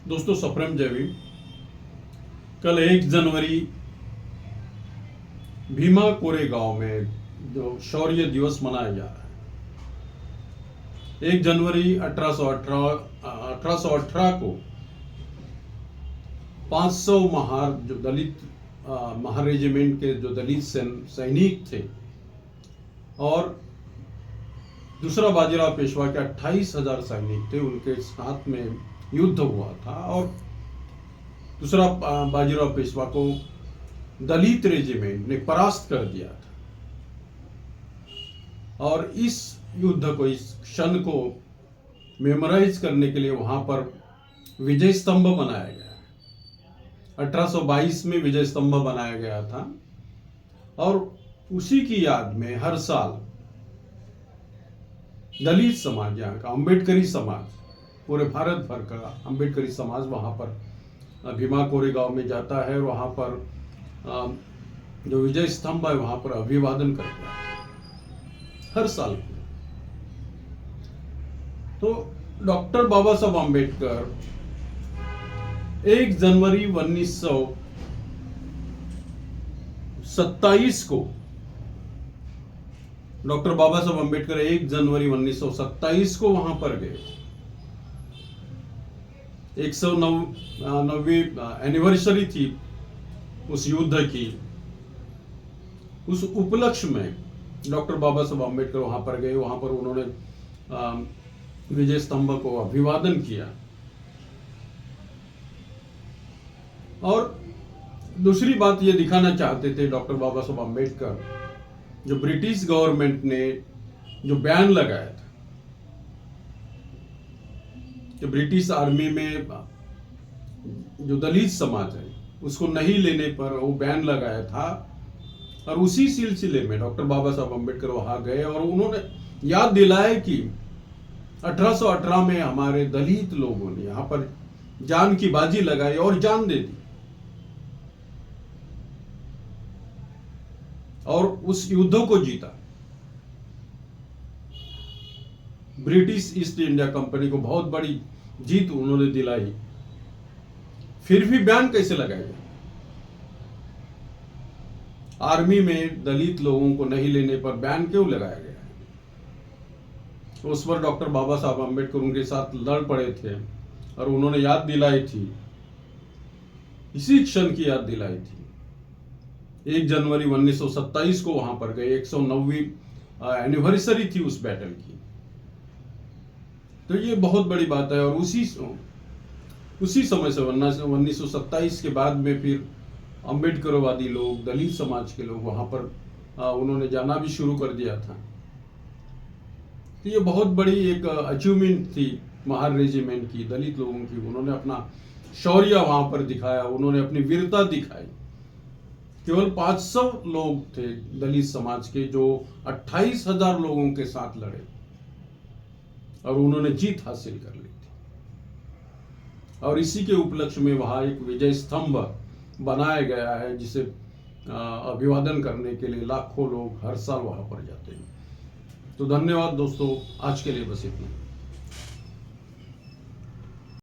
दोस्तों सप्रेम जय भीम। कल 1 जनवरी भीमा कोरेगांव में जो शौर्य दिवस मनाया जा रहा है। 1 जनवरी 1818 को 500 जो दलित महार रेजिमेंट के जो दलित सैनिक थे और दूसरा बाजीराव पेशवा के 28,000 सैनिक थे, उनके साथ में युद्ध हुआ था और दूसरा बाजीराव पेशवा को दलित रेजिमेंट ने परास्त कर दिया था। और इस युद्ध को, इस क्षण को मेमोराइज करने के लिए वहां पर विजय स्तंभ बनाया गया। 1822 में विजय स्तंभ बनाया गया था और उसी की याद में हर साल दलित समाज, यहाँ का अम्बेडकरी समाज, पूरे भारत भर का अम्बेडकरी समाज वहाँ पर भीमा कोरेगांव में जाता है और वहाँ पर जो विजय स्तंभ है वहाँ पर अभिवादन करता है हर साल। तो डॉक्टर बाबा साहब अम्बेडकर 1 जनवरी 1927 को, डॉक्टर बाबा साहब अम्बेडकर 1 जनवरी 1927 को वहां पर गए। 109वीं एनिवर्सरी थी उस युद्ध की। उस उपलक्ष्य में डॉक्टर बाबा साहब अम्बेडकर वहां पर गए। वहां पर उन्होंने विजय स्तंभ को अभिवादन किया। और दूसरी बात ये दिखाना चाहते थे डॉक्टर बाबा साहब अम्बेडकर, जो ब्रिटिश गवर्नमेंट ने जो बैन लगाया था कि ब्रिटिश आर्मी में जो दलित समाज है उसको नहीं लेने पर वो बैन लगाया था। और उसी सिलसिले में डॉक्टर बाबा साहब अम्बेडकर वहां गए और उन्होंने याद दिलाया कि 1818 में हमारे दलित लोगों ने यहां पर जान की बाजी लगाई और जान दे दी और उस युद्ध को जीता। ब्रिटिश ईस्ट इंडिया कंपनी को बहुत बड़ी जीत उन्होंने दिलाई। फिर भी बैन कैसे लगाया? आर्मी में दलित लोगों को नहीं लेने पर बैन क्यों लगाया गया? उस पर डॉक्टर बाबा साहब अम्बेडकर उनके साथ लड़ पड़े थे और उन्होंने याद दिलाई थी, इसी क्षण की याद दिलाई थी। 1 जनवरी 1927 को वहां पर गए। 109वीं एनिवर्सरी थी उस बैटल की। तो ये बहुत बड़ी बात है। और उसी समय से 1927 के बाद में फिर अम्बेडकरवादी लोग, दलित समाज के लोग वहां पर उन्होंने जाना भी शुरू कर दिया था। तो ये बहुत बड़ी एक अचीवमेंट थी महार रेजिमेंट की, दलित लोगों की। उन्होंने अपना शौर्य वहां पर दिखाया, उन्होंने अपनी वीरता दिखाई। केवल 500 लोग थे दलित समाज के जो 28,000 लोगों के साथ लड़े और उन्होंने जीत हासिल कर ली थी। और इसी के उपलक्ष्य में वहां एक विजय स्तंभ बनाया गया है, जिसे अभिवादन करने के लिए लाखों लोग हर साल वहां पर जाते हैं। तो धन्यवाद दोस्तों, आज के लिए बस इतना।